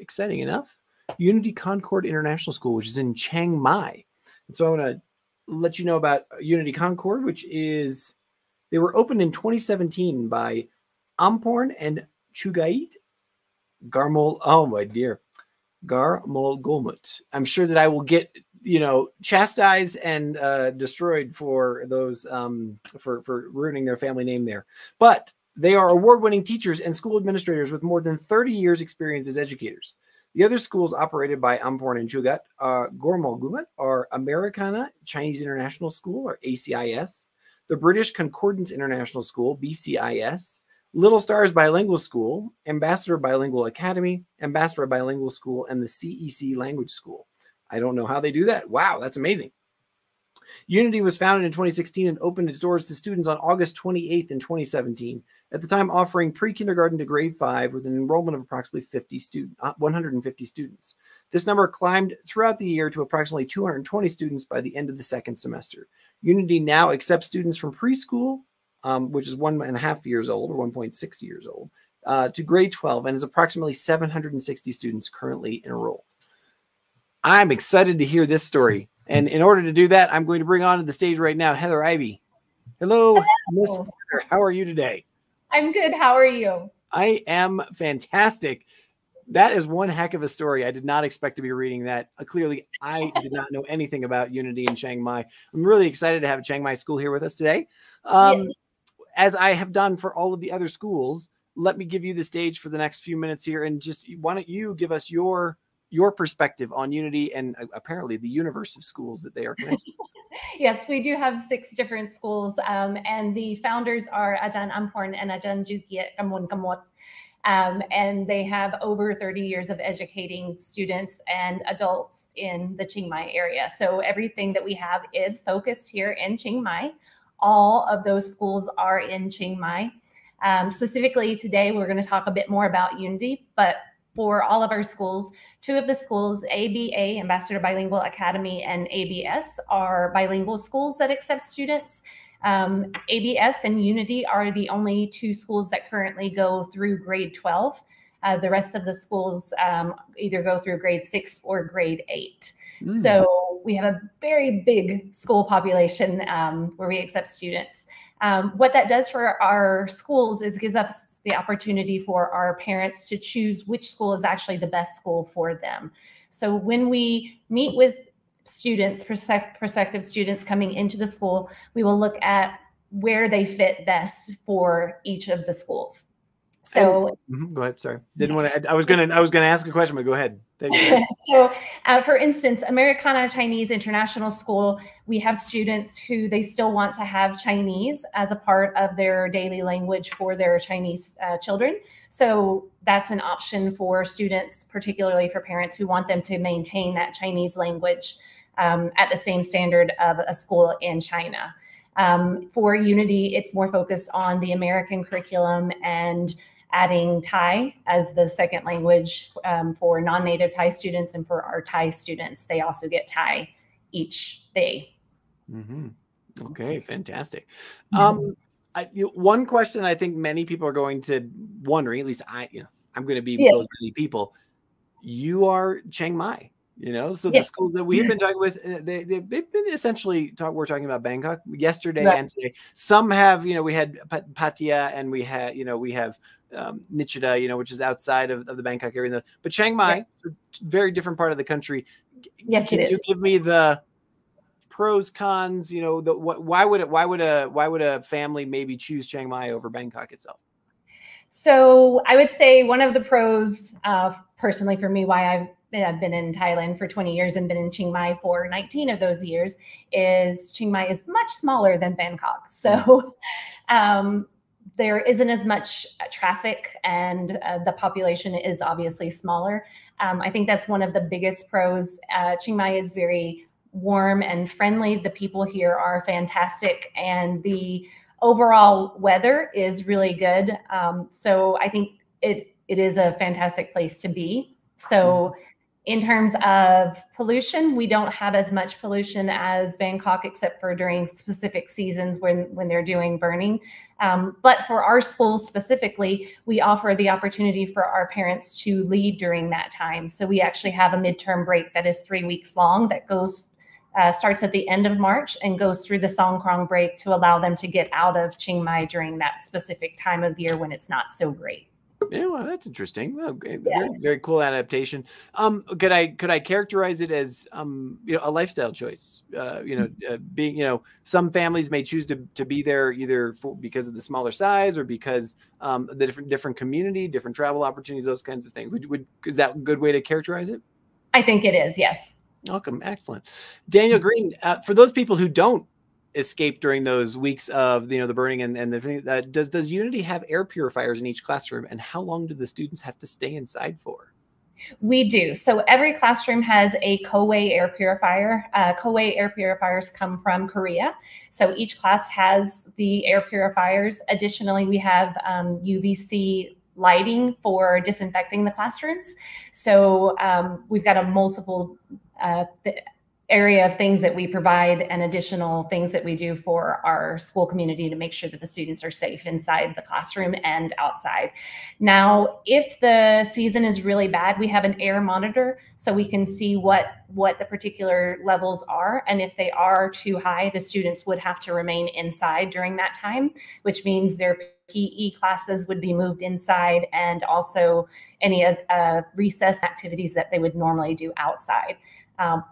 exciting enough, Unity Concord International School, which is in Chiang Mai. And so I want to let you know about Unity Concord, which is, they were opened in 2017 by Amporn and Chugait Garmol. Oh my dear. Garmolgomut. I'm sure that I will get, chastised and destroyed for those, for ruining their family name there. But they are award-winning teachers and school administrators with more than 30 years experience as educators. The other schools operated by Amporn and Chugait Garmolgomut are Americana Chinese International School, or ACIS, the British Concordance International School, BCIS, Little Stars Bilingual School, Ambassador Bilingual Academy, Ambassador Bilingual School, and the CEC Language School. I don't know how they do that. Wow, that's amazing. Unity was founded in 2016 and opened its doors to students on August 28th in 2017, at the time offering pre-kindergarten to grade 5 with an enrollment of approximately 150 students. This number climbed throughout the year to approximately 220 students by the end of the second semester. Unity now accepts students from preschool, which is 1.5 years old, or 1.6 years old, to grade 12, and is approximately 760 students currently enrolled. I'm excited to hear this story. And in order to do that, I'm going to bring onto the stage right now Heather Ivey. Hello, Miss Heather. How are you today? I'm good. How are you? I am fantastic. That is one heck of a story. I did not expect to be reading that. Clearly, I did not know anything about Unity in Chiang Mai. I'm really excited to have Chiang Mai School here with us today. As I have done for all of the other schools, let me give you the stage for the next few minutes here. And just, why don't you give us your perspective on Unity and apparently the universe of schools that they are connected. Yes, we do have 6 different schools, and the founders are Ajahn Amporn and Ajahn Chugait Garmolgomut, and they have over 30 years of educating students and adults in the Chiang Mai area. So everything that we have is focused here in Chiang Mai. All of those schools are in Chiang Mai. Specifically today, we're going to talk a bit more about Unity, but for all of our schools, 2 of the schools, ABA, Ambassador Bilingual Academy, and ABS are bilingual schools that accept students. ABS and Unity are the only 2 schools that currently go through grade 12. The rest of the schools either go through grade 6 or grade 8. So we have a very big school population where we accept students. What that does for our schools is gives us the opportunity for our parents to choose which school is actually the best school for them. So when we meet with students, prospective students coming into the school, we will look at where they fit best for each of the schools. So go ahead. Sorry, didn't want to. I was gonna ask a question, but go ahead. Thank you. So, for instance, Americana Chinese International School, we have students who they still want to have Chinese as a part of their daily language for their Chinese children. So that's an option for students, particularly for parents who want them to maintain that Chinese language at the same standard of a school in China. For Unity, it's more focused on the American curriculum and adding Thai as the second language for non-native Thai students, and for our Thai students, they also get Thai each day. Okay, fantastic. One question I think many people are going to wondering, at least I'm going to be those many people. You are Chiang Mai. So the schools that we have been talking with, they've been essentially we're talking about Bangkok yesterday and today. Some have, we had Pattaya, and we have Nichita, which is outside of the Bangkok area. But Chiang Mai, it's a very different part of the country. Yes, Can you give me the pros, cons? Why would a family maybe choose Chiang Mai over Bangkok itself? So I would say one of the pros, personally for me, why I've been in Thailand for 20 years and been in Chiang Mai for 19 of those years, is Chiang Mai is much smaller than Bangkok. So there isn't as much traffic, and the population is obviously smaller. I think that's one of the biggest pros. Chiang Mai is very warm and friendly. The people here are fantastic, and the overall weather is really good. So I think it is a fantastic place to be. So In terms of pollution, we don't have as much pollution as Bangkok, except for during specific seasons when they're doing burning. But for our schools specifically, we offer the opportunity for our parents to leave during that time. So we actually have a midterm break that is 3 weeks long that goes starts at the end of March and goes through the Songkran break to allow them to get out of Chiang Mai during that specific time of year when it's not so great. Yeah, well, that's interesting. Well, very, very cool adaptation. Could I characterize it as a lifestyle choice? Being some families may choose to be there either because of the smaller size or because the different community, different travel opportunities, those kinds of things. Is that a good way to characterize it? I think it is. Yes. Welcome, excellent. Daniel Green. For those people who don't escape during those weeks of the burning and the thing, does Unity have air purifiers in each classroom, and how long do the students have to stay inside for? We do. So every classroom has a Kowei air purifier. Kowei air purifiers come from Korea. So each class has the air purifiers. Additionally, we have UVC lighting for disinfecting the classrooms. So we've got a multiple area of things that we provide and additional things that we do for our school community to make sure that the students are safe inside the classroom and outside. Now, if the season is really bad, we have an air monitor so we can see what the particular levels are. And if they are too high, the students would have to remain inside during that time, which means their PE classes would be moved inside and also any recess activities that they would normally do outside.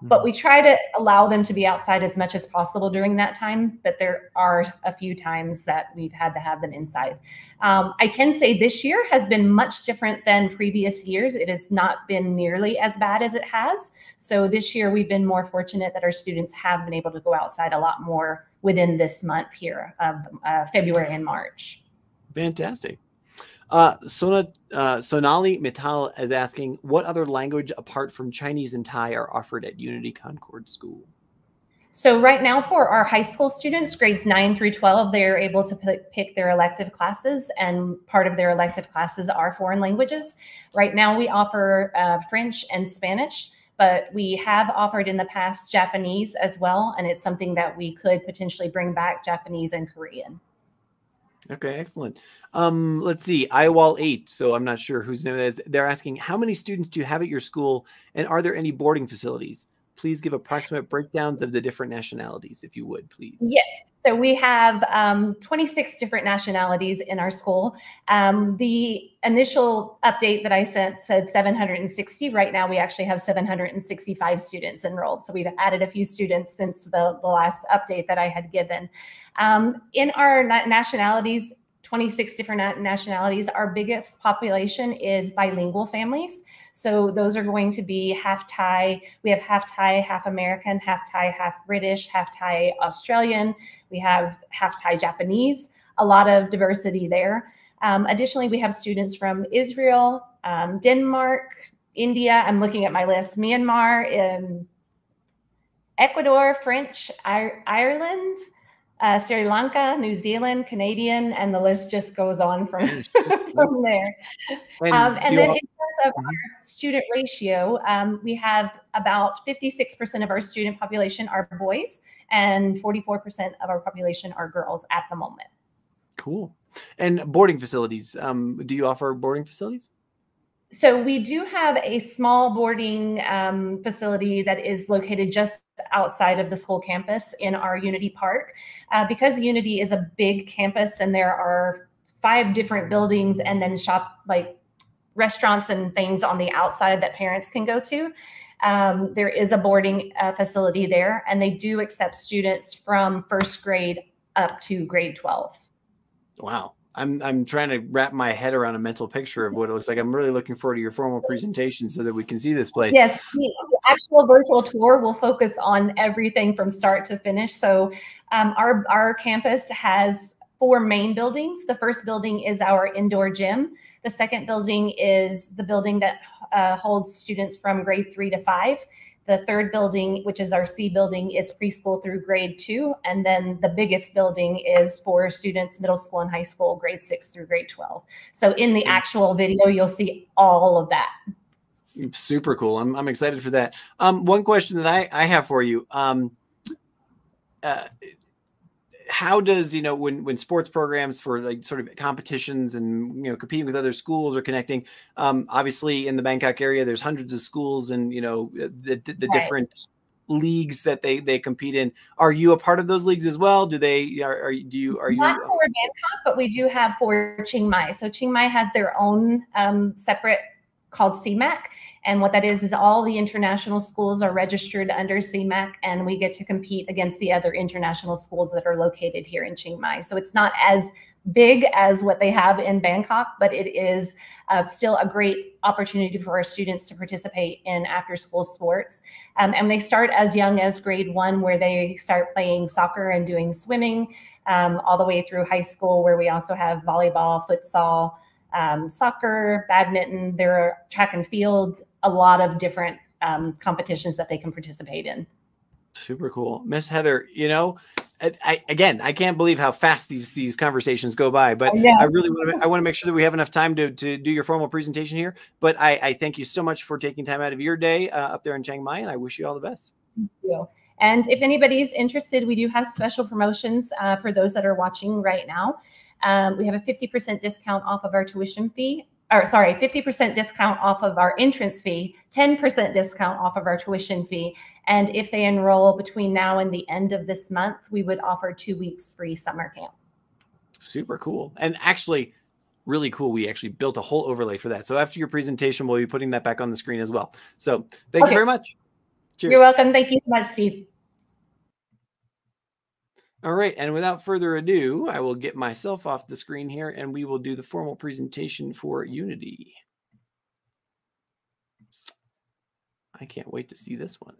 But we try to allow them to be outside as much as possible during that time, but there are a few times that we've had to have them inside. I can say this year has been much different than previous years. It has not been nearly as bad as it has. So this year we've been more fortunate that our students have been able to go outside a lot more within this month here of February and March. Fantastic. Sonali Mittal is asking, what other language apart from Chinese and Thai are offered at Unity Concord School? So right now for our high school students, grades 9 through 12, they're able to pick their elective classes, and part of their elective classes are foreign languages. Right now we offer French and Spanish, but we have offered in the past Japanese as well, and it's something that we could potentially bring back, Japanese and Korean. Okay, excellent. Let's see, Iwall 8. So I'm not sure whose name that is. They're asking, how many students do you have at your school, and are there any boarding facilities? Please give approximate breakdowns of the different nationalities, if you would, please. Yes. So we have 26 different nationalities in our school. The initial update that I sent said 760. Right now, we actually have 765 students enrolled. So we've added a few students since the last update that I had given. In our nationalities, 26 different nationalities, our biggest population is bilingual families. So those are going to be half Thai. We have half Thai, half American, half Thai, half British, half Thai Australian. We have half Thai Japanese, a lot of diversity there. Additionally, we have students from Israel, Denmark, India. I'm looking at my list, Myanmar, Ecuador, French, Ireland, Sri Lanka, New Zealand, Canadian, and the list just goes on from there. And then in terms of our student ratio, we have about 56% of our student population are boys and 44% of our population are girls at the moment. Cool. And boarding facilities, do you offer boarding facilities? So we do have a small boarding facility that is located just outside of the school campus in our Unity Park. Because Unity is a big campus and there are 5 different buildings and then restaurants and things on the outside that parents can go to, there is a boarding facility there, and they do accept students from 1st grade up to grade 12. Wow. I'm trying to wrap my head around a mental picture of what it looks like. I'm really looking forward to your formal presentation so that we can see this place. Yes, the actual virtual tour will focus on everything from start to finish. So our campus has 4 main buildings. The first building is our indoor gym. The second building is the building that holds students from grade 3 to 5. The third building, which is our C building, is preschool through grade 2. And then the biggest building is for students, middle school and high school, grade 6 through grade 12. So in the actual video, you'll see all of that. Super cool. I'm excited for that. One question that I have for you. How does, when sports programs for like sort of competitions and, competing with other schools or connecting, obviously in the Bangkok area, there's hundreds of schools and, the Right. different leagues that they compete in. Are you a part of those leagues as well? Do they, are you? Not for Bangkok, but we do have for Chiang Mai. So Chiang Mai has their own separate called CMAC. And what that is all the international schools are registered under CMAC, and we get to compete against the other international schools that are located here in Chiang Mai. So it's not as big as what they have in Bangkok, but it is still a great opportunity for our students to participate in after-school sports. And they start as young as grade 1, where they start playing soccer and doing swimming, all the way through high school, where we also have volleyball, futsal, soccer, badminton, there are track and field, a lot of different competitions that they can participate in. Super cool. Miss Heather, I can't believe how fast these conversations go by, but I really want to make sure that we have enough time to do your formal presentation here. But I thank you so much for taking time out of your day up there in Chiang Mai, and I wish you all the best. Thank you. And if anybody's interested, we do have special promotions for those that are watching right now. We have a 50% discount off of our tuition fee. 50% discount off of our entrance fee, 10% discount off of our tuition fee. And if they enroll between now and the end of this month, we would offer 2 weeks free summer camp. Super cool. And actually, really cool. We actually built a whole overlay for that. So after your presentation, we'll be putting that back on the screen as well. So thank you very much. Cheers. You're welcome. Thank you so much, Steve. All right, and without further ado, I will get myself off the screen here, and we will do the formal presentation for Unity. I can't wait to see this one.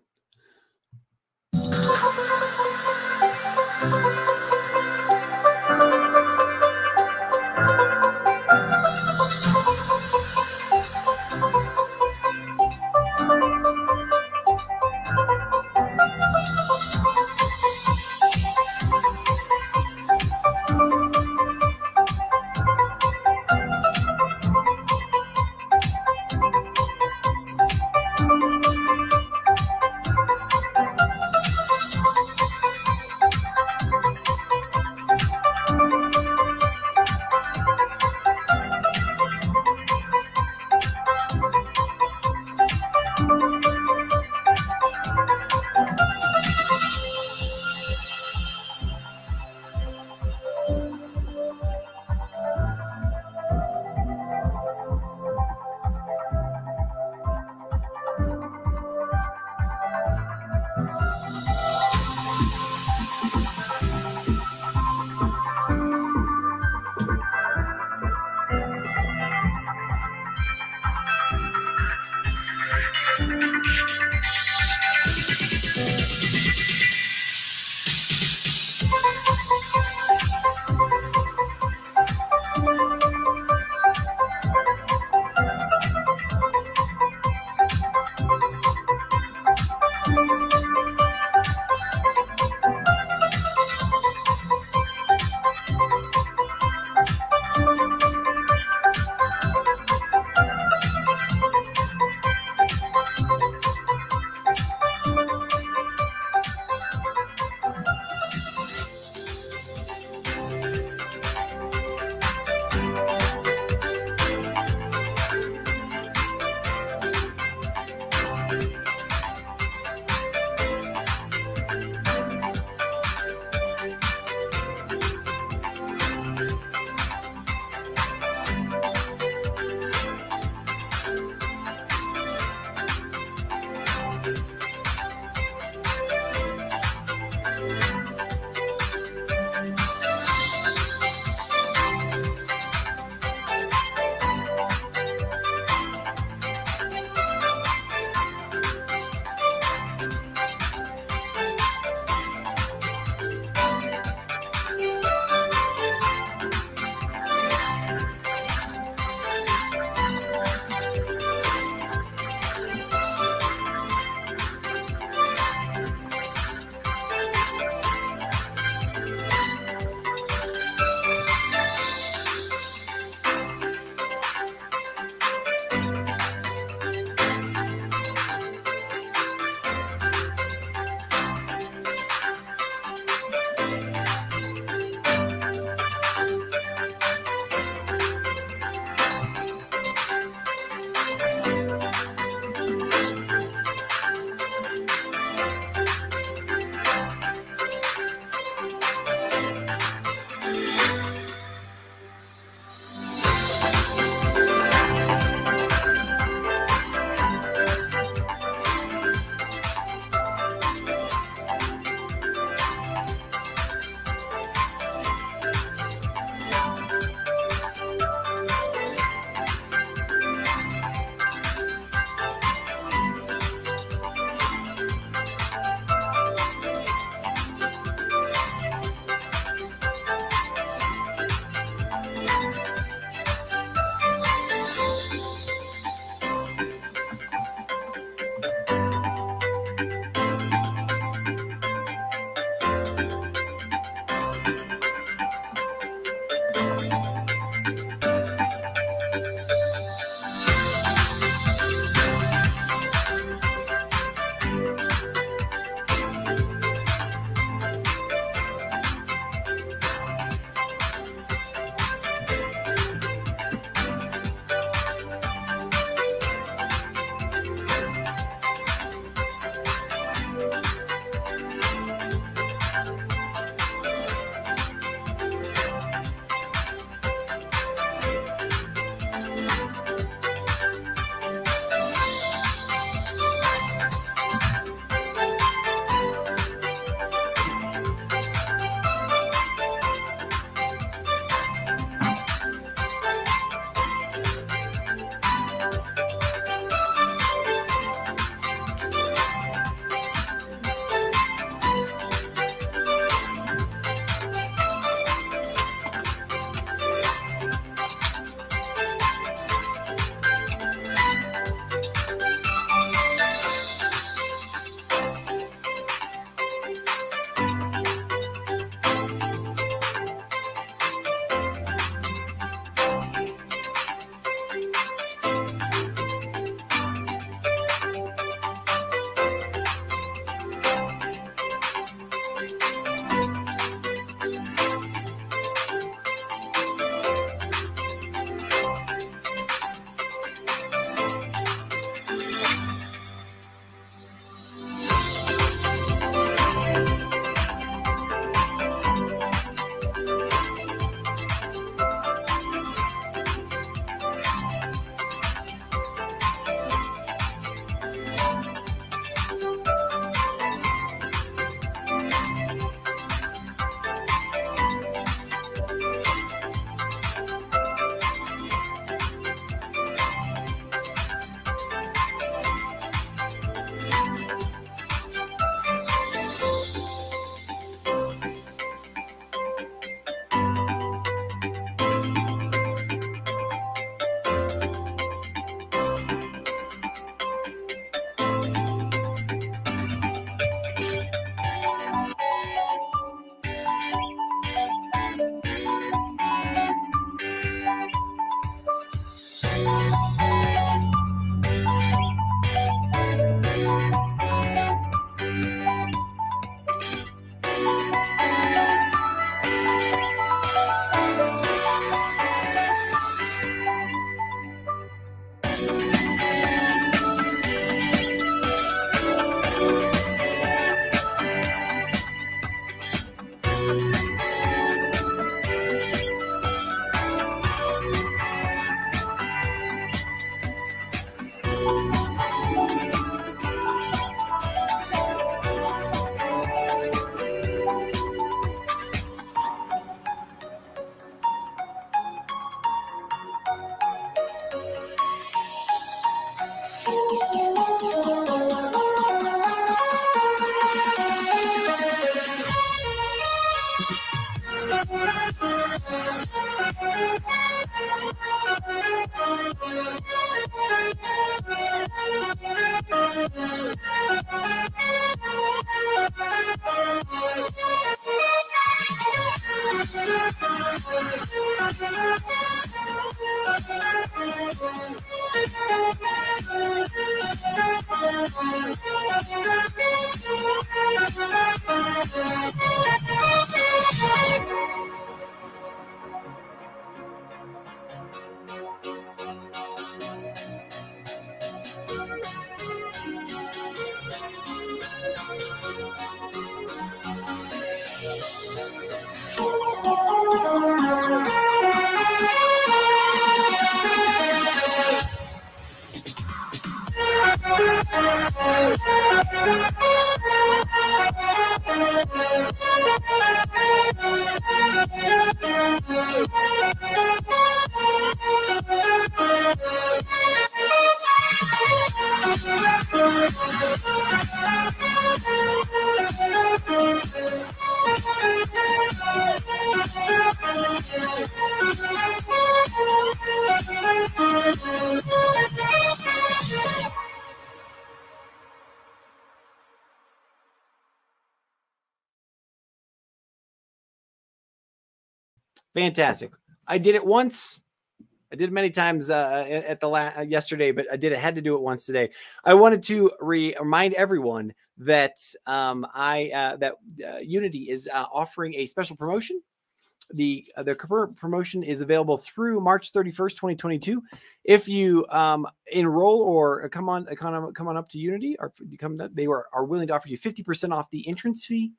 Fantastic. I did it once. I did it many times at the yesterday, but I had to do it once today. I wanted to remind everyone that Unity is offering a special promotion. The current promotion is available through March 31st, 2022. If you enroll or come on up to Unity, or they are willing to offer you 50% off the entrance fee,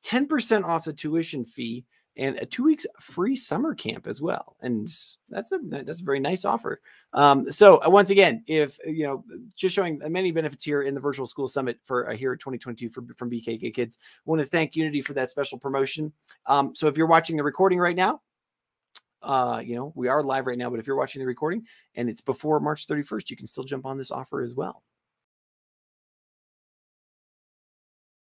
10% off the tuition fee, and a 2 weeks free summer camp as well. And that's a very nice offer. So once again, if just showing many benefits here in the Virtual School Summit for here at 2022 from BKK Kids. I want to thank Unity for that special promotion. So if you're watching the recording right now, we are live right now, but if you're watching the recording and it's before March 31st, you can still jump on this offer as well.